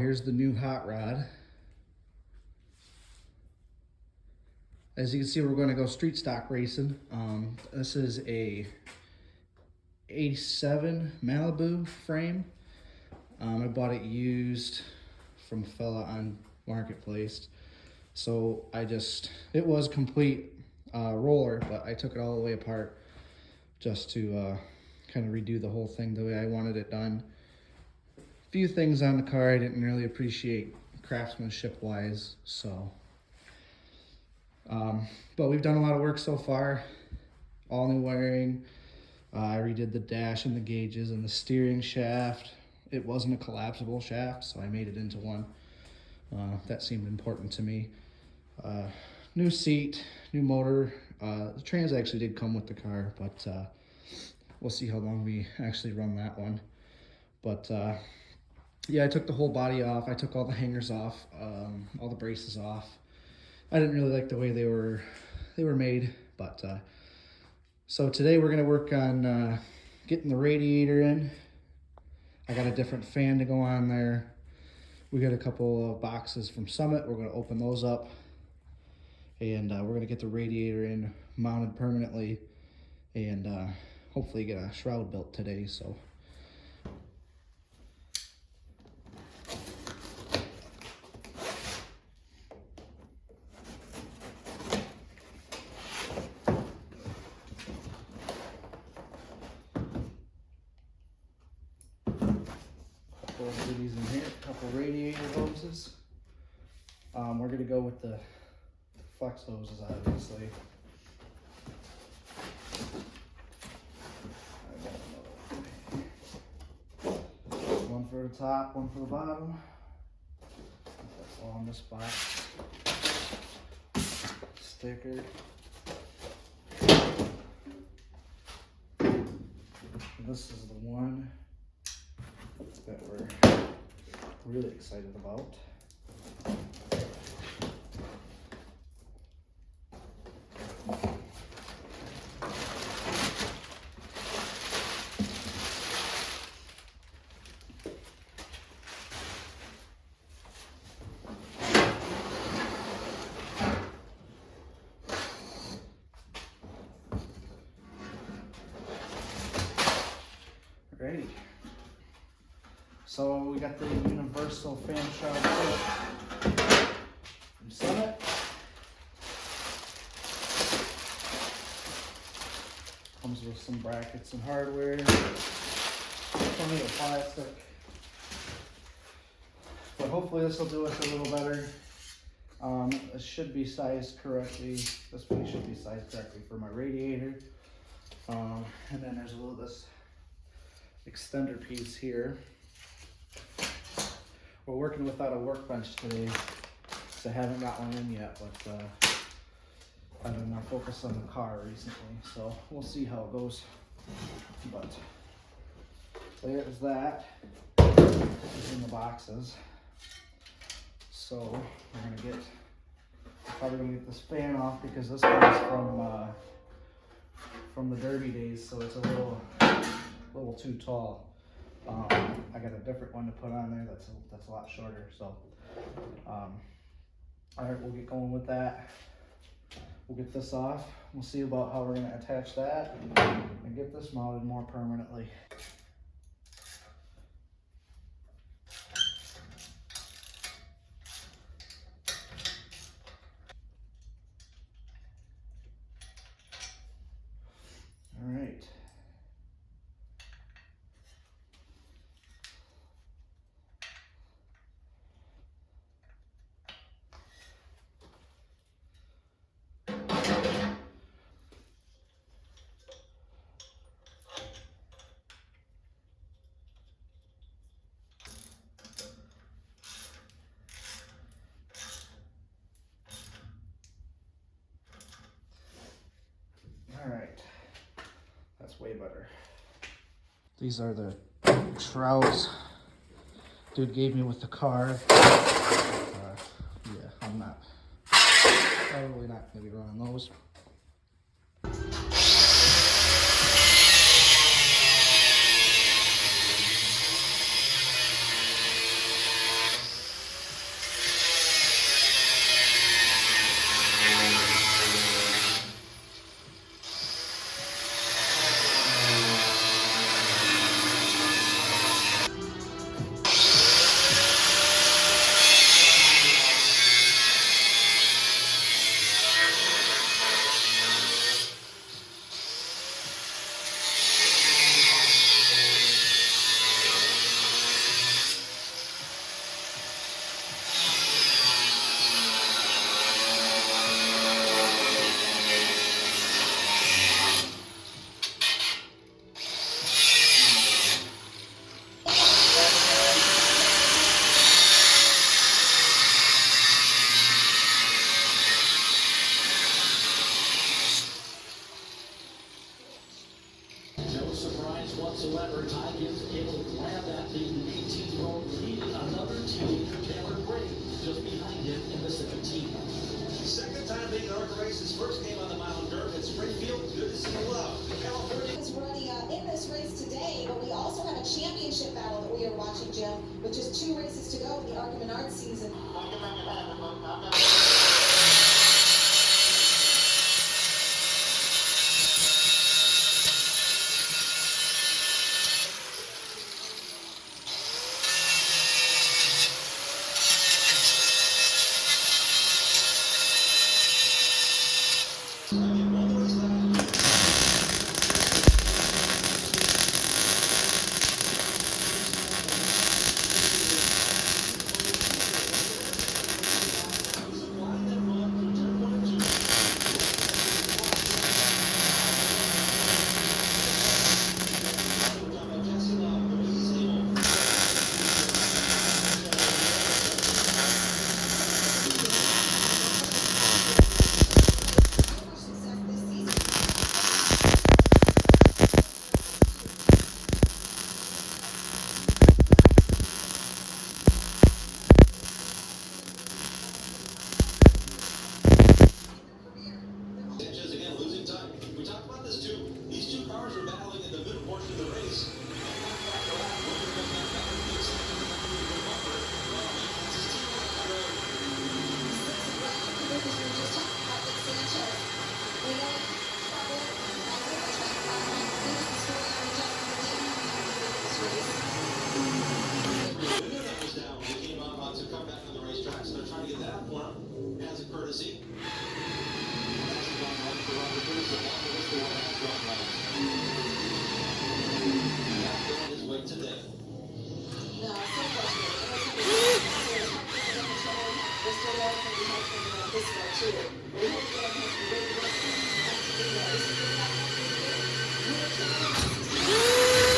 Here's the new hot rod. As you can see, we're going to go street stock racing. This is a 87 Malibu frame. I bought it used from a fella on Marketplace. So it was complete roller, but I took it all the way apart just to kind of redo the whole thing the way I wanted it done. A few things on the car I didn't really appreciate craftsmanship wise, so. But we've done a lot of work so far. All new wiring. I redid the dash and the gauges and the steering shaft. It wasn't a collapsible shaft, so I made it into one. That seemed important to me. New seat, new motor. The trans actually did come with the car, but we'll see how long we actually run that one. But yeah, I took the whole body off. I took all the hangers off, all the braces off. I didn't really like the way they were made, but so today we're gonna work on getting the radiator in. I got a different fan to go on there. We got a couple of boxes from Summit. We're gonna open those up, and we're gonna get the radiator in, mounted permanently, and hopefully get a shroud built today. So. Goodies in here, a couple radiator hoses. We're gonna go with the flex hoses, obviously. I got another one for the top, one for the bottom. That's all in this box. Sticker. This is the one that we're really excited about. Alrighty. So we got the universal fan shroud from Summit. Comes with some brackets and hardware. Plenty of plastic. But hopefully this will do us a little better. It should be sized correctly. This piece should be sized correctly for my radiator. And then there's this extender piece here. We're working without a workbench today, so I haven't got one in yet, but I've been more focused on the car recently, so we'll see how it goes. But there's that. It's in the boxes. So we're probably gonna get this fan off because this one's from the Derby days, so it's a little too tall. I got a different one to put on there that's a lot shorter. So, all right, we'll get going with that. We'll get this off. We'll see about how we're gonna attach that and get this mounted more permanently. All right. All right, that's way better. These are the shrouds dude gave me with the car. Yeah, I'm probably not gonna be running those. chance whatsoever. Ty Gibbs able to grab that lead. The 18-year-old leading another teenager, Taylor Gray, just behind him in the 17th. Second time being ARCA race, his first game on the mound, Dirk at Springfield. Good to see you love. California is running in this race today, but we also have a championship battle that we are watching, Jim, with just 2 races to go in the ARCA Menards season.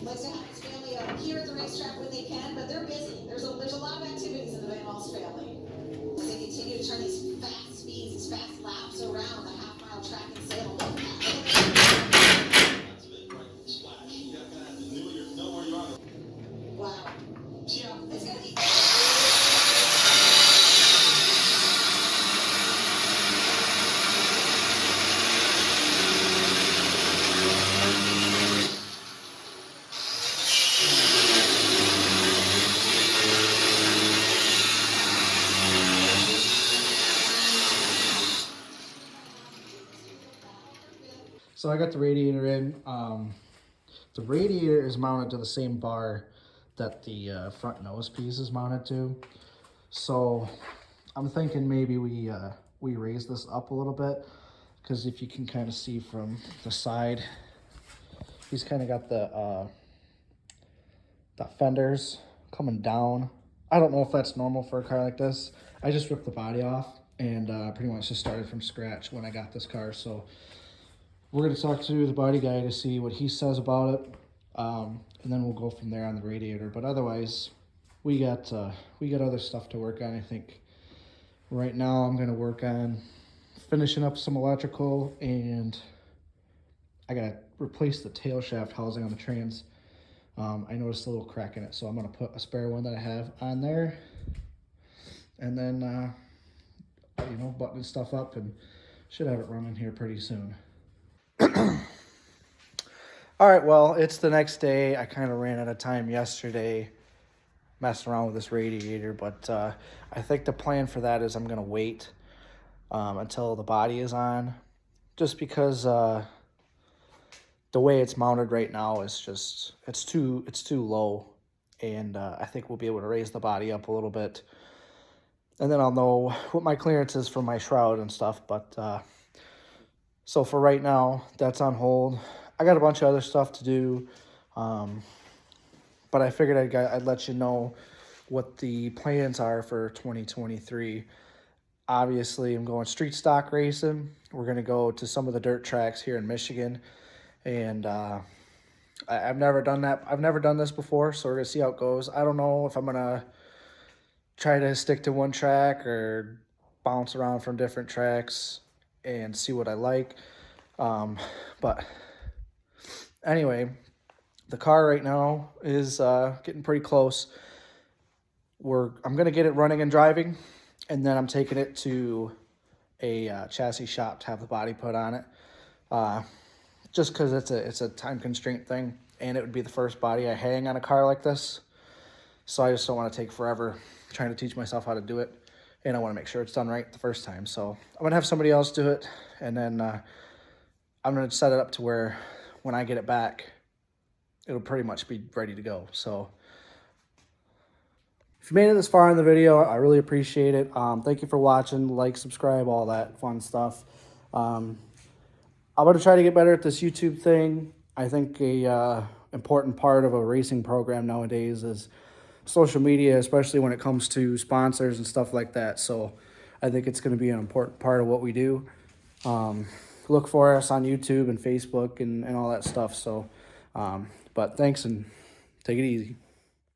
Likes to have his family here at the racetrack when they can, but they're busy. There's a lot of activities in the Van Moss family. As they continue to turn these fast speeds, these fast laps around the half-mile track in Salem. That's a bit right splash. You gotta know where you are. Wow. Yeah. It's gonna be. So I got the radiator in. The radiator is mounted to the same bar that the front nose piece is mounted to. So I'm thinking maybe we raise this up a little bit, because if you can kind of see from the side, he's kind of got the fenders coming down. I don't know if that's normal for a car like this. I just ripped the body off and pretty much just started from scratch when I got this car. So we're going to talk to the body guy to see what he says about it, and then we'll go from there on the radiator. But otherwise, we got other stuff to work on. I think right now I'm going to work on finishing up some electrical, and I got to replace the tail shaft housing on the trans. I noticed a little crack in it, so I'm going to put a spare one that I have on there, and then button stuff up, and should have it running here pretty soon. All right, well, it's the next day. I kind of ran out of time yesterday messing around with this radiator, but I think the plan for that is I'm going to wait until the body is on, just because the way it's mounted right now is just, it's too low, and I think we'll be able to raise the body up a little bit, and then I'll know what my clearance is for my shroud and stuff. But so for right now, that's on hold. I got a bunch of other stuff to do, but I figured I'd let you know what the plans are for 2023. Obviously, I'm going street stock racing. We're going to go to some of the dirt tracks here in Michigan, and I've never done that. I've never done this before, so we're going to see how it goes. I don't know if I'm going to try to stick to one track or bounce around from different tracks and see what I like. But anyway, the car right now is getting pretty close. I'm gonna get it running and driving, and then I'm taking it to a chassis shop to have the body put on it. Just because it's a time constraint thing, and it would be the first body I hang on a car like this. So I just don't want to take forever trying to teach myself how to do it, and I want to make sure it's done right the first time. So I'm gonna have somebody else do it, and then I'm gonna set it up to where when I get it back, it'll pretty much be ready to go. So if you made it this far in the video, I really appreciate it. Thank you for watching. Like, subscribe, all that fun stuff. I'm going to try to get better at this YouTube thing. I think a important part of a racing program nowadays is social media, especially when it comes to sponsors and stuff like that. So I think it's going to be an important part of what we do. Look for us on YouTube and Facebook and all that stuff. So, but thanks, and take it easy.